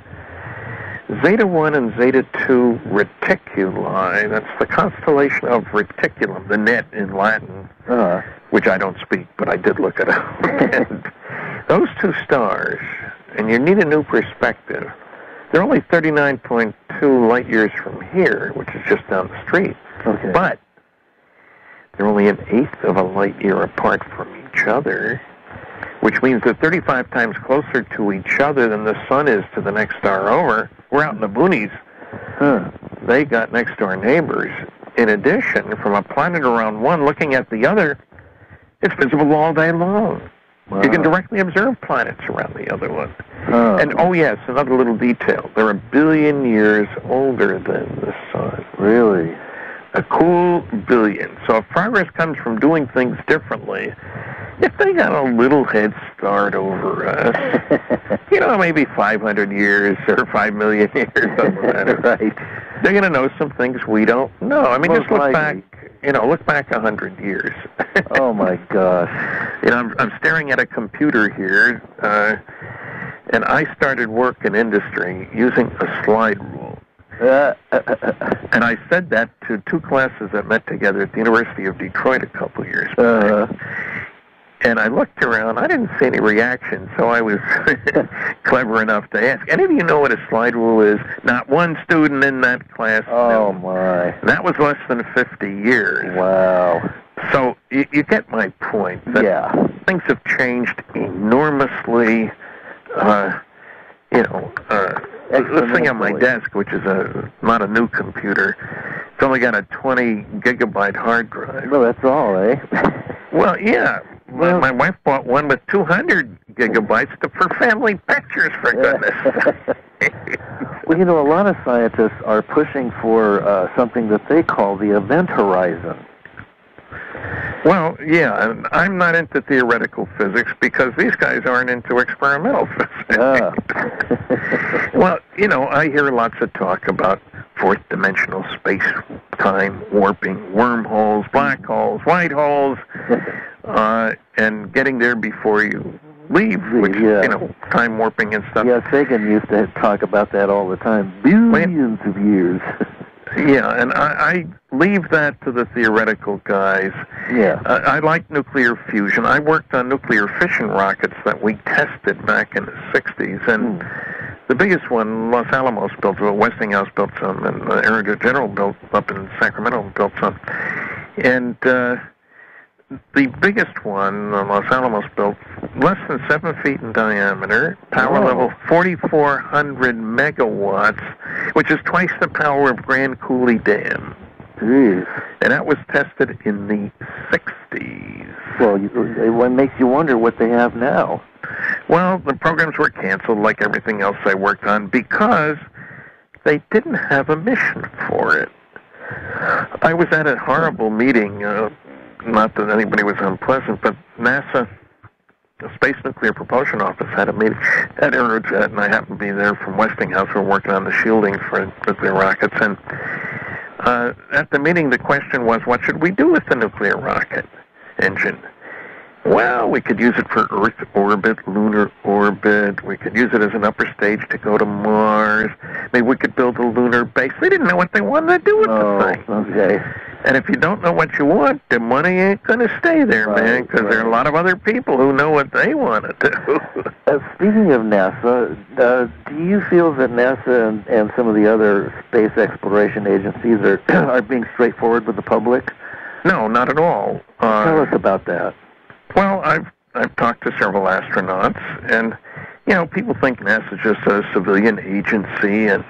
B: Zeta 1 and Zeta 2 reticuli, that's the constellation of reticulum, the net in Latin, which I don't speak, but I did look it up. And those two stars, and you need a new perspective, they're only 39.2 light years from here, which is just down the street. But they're only an eighth of a light year apart from each other, which means they're 35 times closer to each other than the sun is to the next star over. We're out in the boonies. They got next door neighbors. In addition, from a planet around one looking at the other, it's visible all day long. You can directly observe planets around the other one. And, oh yes, another little detail. They're 1 billion years older than the sun.
A: Really?
B: A cool billion. So if progress comes from doing things differently, if they got a little head start over us, you know, maybe 500 years or 5 million years, something like that.
A: Right.
B: They're going to know some things we don't know. I mean, just look back, you know, look back 100 years.
A: Oh, my gosh.
B: You know, I'm staring at a computer here, and I started work in industry using a slide rule. And I said that to two classes that met together at the University of Detroit a couple years back. And I looked around. I didn't see any reaction, so I was clever enough to ask, any of you know what a slide rule is? Not one student in that class knew.
A: Oh, my.
B: And that was less than 50 years.
A: Wow.
B: So you get my point. That things have changed enormously. This thing on my desk, which is not a new computer, it's only got a 20 gigabyte hard drive.
A: Well, that's all, eh?
B: Well, yeah. My wife bought one with 200 gigabytes for family pictures, for goodness.
A: Well, you know, a lot of scientists are pushing for something that they call the event horizon.
B: Well, yeah, and I'm not into theoretical physics because these guys aren't into experimental physics. Well, you know, I hear lots of talk about fourth-dimensional space-time warping, wormholes, black holes, white holes, and getting there before you leave, which, you know, time warping and stuff.
A: Yeah, Sagan used to talk about that all the time, billions of years.
B: Yeah, and I leave that to the theoretical guys.
A: Yeah.
B: I like nuclear fusion. I worked on nuclear fission rockets that we tested back in the 60s, and the biggest one, Los Alamos built, Westinghouse built some, and Aero General built up in Sacramento built some. And the biggest one, Los Alamos built, less than 7 feet in diameter, power level 4,400 megawatts, which is twice the power of Grand Coulee Dam.
A: Jeez.
B: And that was tested in the 60s.
A: Well, it makes you wonder what they have now.
B: Well, the programs were canceled like everything else I worked on because they didn't have a mission for it. I was at a horrible meeting, not that anybody was unpleasant, but NASA the Space Nuclear Propulsion Office had a meeting at Aerojet, and I happened to be there from Westinghouse. We were working on the shielding for nuclear rockets, and at the meeting, the question was, what should we do with the nuclear rocket engine? Well, we could use it for Earth orbit, lunar orbit. We could use it as an upper stage to go to Mars. Maybe we could build a lunar base. They didn't know what they wanted to do with the thing.
A: Okay.
B: And if you don't know what you want, the money ain't going to stay there, man, because there are a lot of other people who know what they want to do.
A: Speaking of NASA, do you feel that NASA and some of the other space exploration agencies are being straightforward with the public?
B: No, not at all.
A: Tell us about that.
B: Well, I've talked to several astronauts, and people think NASA's just a civilian agency. And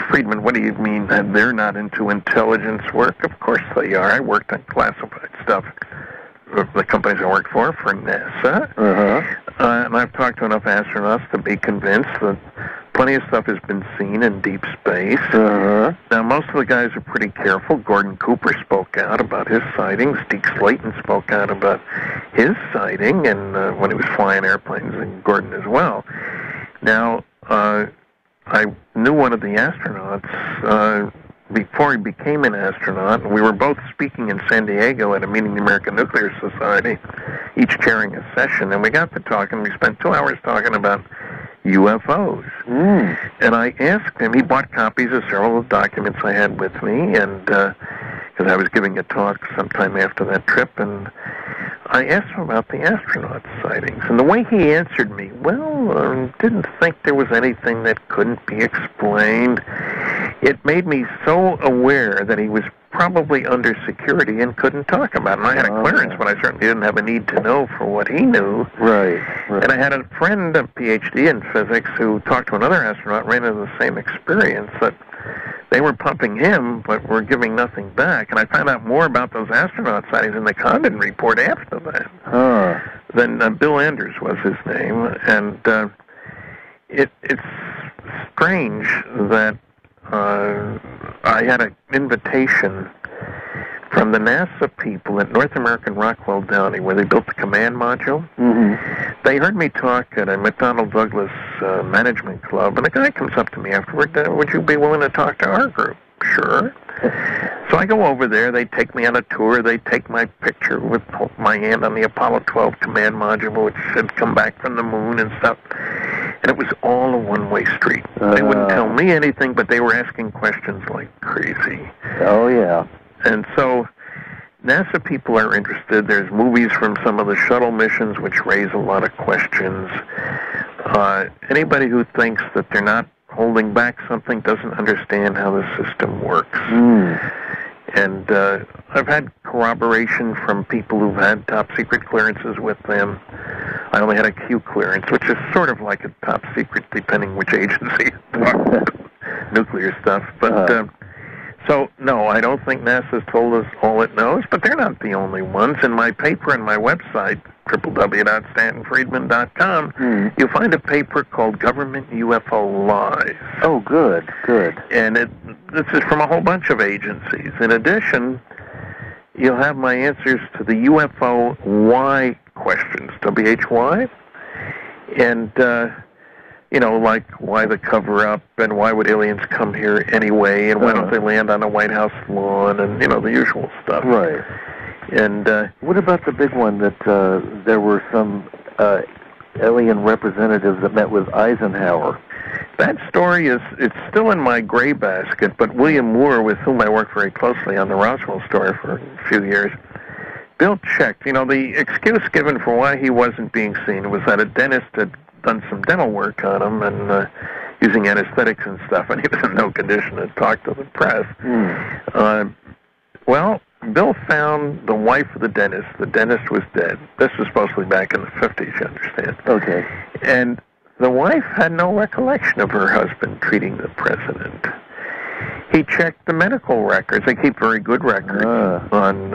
B: Friedman, what do you mean that they're not into intelligence work? Of course they are. I worked on classified stuff. The companies I worked for NASA. And I've talked to enough astronauts to be convinced that plenty of stuff has been seen in deep space. Now, most of the guys are pretty careful. Gordon Cooper spoke out about his sightings. Deke Slayton spoke out about his sighting, and when he was flying airplanes, and Gordon as well. Now, I knew one of the astronauts before he became an astronaut, and we were both speaking in San Diego at a meeting of the American Nuclear Society, each chairing a session, and we got to talking. We spent 2 hours talking about UFOs. And I asked him, he bought copies of several of the documents I had with me, and because I was giving a talk sometime after that trip, and I asked him about the astronaut sightings. And the way he answered me, didn't think there was anything that couldn't be explained. It made me so aware that he was probably under security and couldn't talk about it. And I had a clearance, but I certainly didn't have a need to know for what he knew.
A: Right.
B: And I had a friend, a PhD in physics, who talked to another astronaut, ran into the same experience, that they were pumping him, but were giving nothing back. And I found out more about those astronaut sightings in the Condon report after that. Then Bill Anders was his name. And it's strange that I had an invitation from the NASA people at North American Rockwell Downey, where they built the command module. They heard me talk at a McDonnell Douglas management club, and a guy comes up to me afterward, would you be willing to talk to our group? Sure. So I go over there, they take me on a tour, they take my picture with my hand on the Apollo 12 command module, which had come back from the moon and stuff. And it was all a one-way street. They wouldn't tell me anything, but they were asking questions like crazy.
A: Oh, yeah.
B: And so NASA people are interested. There's movies from some of the shuttle missions which raise a lot of questions. Anybody who thinks that they're not holding back something doesn't understand how the system works. And I've had corroboration from people who've had top-secret clearances with them. I only had a Q clearance, which is sort of like a top secret, depending which agency you talk about nuclear stuff. But so, no, I don't think NASA's told us all it knows, but they're not the only ones. In my paper and my website, www.stantonfriedman.com, you'll find a paper called Government UFO Lies.
A: Oh, good.
B: And this is from a whole bunch of agencies. In addition, you'll have my answers to the UFO why questions, WHY, and, like why the cover-up, and why would aliens come here anyway, and why don't they land on a White House lawn, and, the usual stuff.
A: Right.
B: And
A: what about the big one that there were some alien representatives that met with Eisenhower?
B: That story it's still in my gray basket, but William Moore, with whom I worked very closely on the Roswell story for a few years, Bill checked. The excuse given for why he wasn't being seen was that a dentist had done some dental work on him and using anesthetics and stuff, and he was in no condition to talk to the press. Well, Bill found the wife of the dentist. The dentist was dead. This was supposed to be back in the 50s, you understand.
A: Okay.
B: And the wife had no recollection of her husband treating the president. He checked the medical records. They keep very good records on,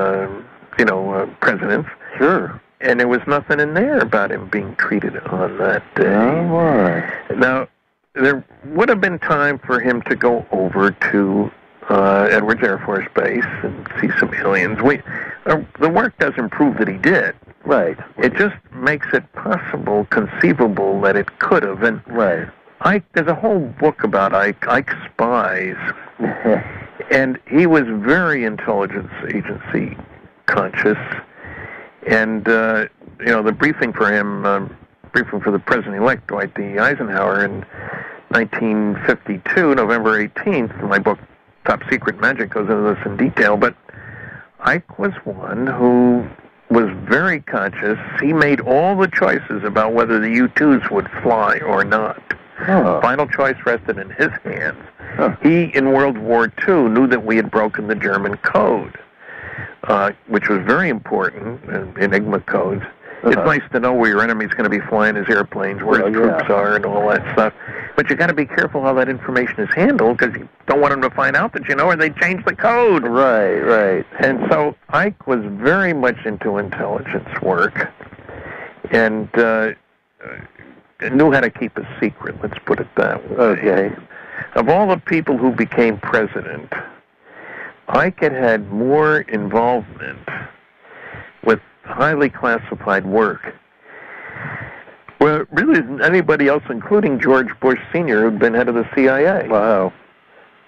B: presidents.
A: Sure.
B: And there was nothing in there about him being treated on that day.
A: Oh, all right.
B: Now, there would have been time for him to go over to Edwards Air Force Base and see some aliens. The work doesn't prove that he did.
A: Right.
B: It just makes it possible, conceivable, that it could have. And
A: right.
B: There's a whole book about Ike's spies, and he was very intelligence agency conscious. And, the briefing for him, briefing for the President-elect, Dwight D. Eisenhower, in 1952, November 18th, my book, Top Secret Magic, goes into this in detail, but Ike was one who was very conscious. He made all the choices about whether the U-2s would fly or not.
A: Oh.
B: Final choice rested in his hands.
A: Huh.
B: He, in World War II, knew that we had broken the German code, which was very important, Enigma code. It's nice to know where your enemy's going to be flying his airplanes, where his troops are, and all that stuff. But you got to be careful how that information is handled, because you don't want them to find out that you know, or they change the code.
A: Right, right.
B: And so Ike was very much into intelligence work, and knew how to keep a secret. Let's put it that way.
A: Okay.
B: Of all the people who became president, Ike had more involvement with highly classified work, well, really than anybody else, including George Bush Sr., who'd been head of the CIA.
A: Wow.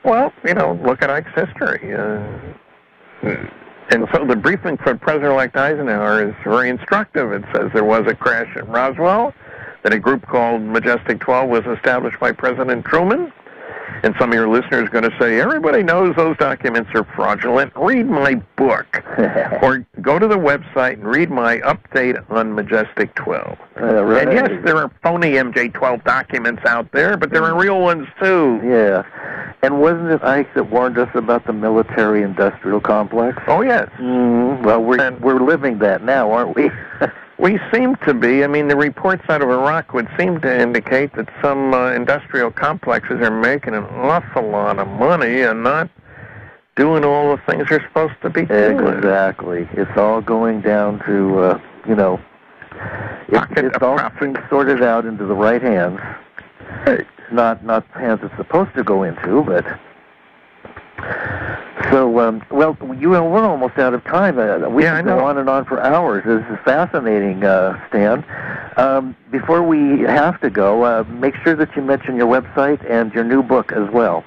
B: Well, look at Ike's history. And so the briefing for President-elect Eisenhower is very instructive. It says there was a crash at Roswell, that a group called Majestic 12 was established by President Truman. And some of your listeners are going to say, everybody knows those documents are fraudulent. Read my book. Or go to the website and read my update on Majestic 12.
A: Right.
B: And yes, there are phony MJ-12 documents out there, but there are real ones too.
A: Yeah. And wasn't it Ike that warned us about the military-industrial complex?
B: Oh, yes.
A: Well, we're living that now, aren't we?
B: We seem to be. I mean, the reports out of Iraq would seem to indicate that some industrial complexes are making an awful lot of money and not doing all the things they're supposed to be doing.
A: Exactly. It's all going down to, it's all being sorted out into the right hands.
B: Right.
A: Not hands it's supposed to go into, but... So, we're almost out of time. We can go on and on for hours. This is fascinating, Stan. Before we have to go, make sure that you mention your website and your new book as well.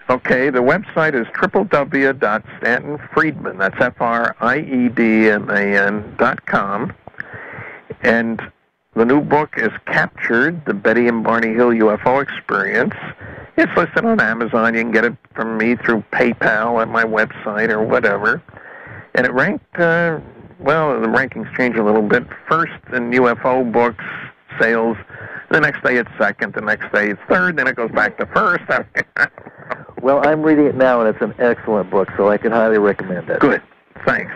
B: Okay, the website is www.stantonfriedman, that's FRIEDMAN.com. And the new book is Captured, the Betty and Barney Hill UFO Experience. It's listed on Amazon. You can get it from me through PayPal at my website or whatever. And it ranked, the rankings change a little bit. First in UFO books, sales. The next day it's second. The next day it's third. Then it goes back to first.
A: Well, I'm reading it now, and it's an excellent book, so I can highly recommend it.
B: Good. Thanks.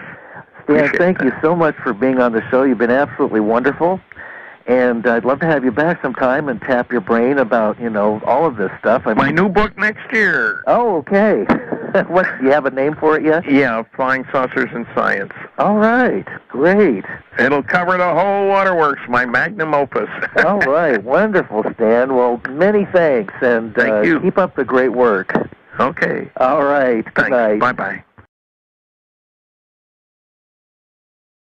A: Stan, thank you so much for being on the show. You've been absolutely wonderful. And I'd love to have you back sometime and tap your brain about, all of this stuff.
B: My new book next year.
A: Oh, okay. Do you have a name for it yet?
B: Yeah, Flying Saucers in Science.
A: All right. Great.
B: It'll cover the whole waterworks, my magnum opus.
A: All right. Wonderful, Stan. Well, many thanks. And
B: thank you.
A: Keep up the great work.
B: Okay.
A: All right. Good
B: Thanks.
A: night.
B: Bye-bye.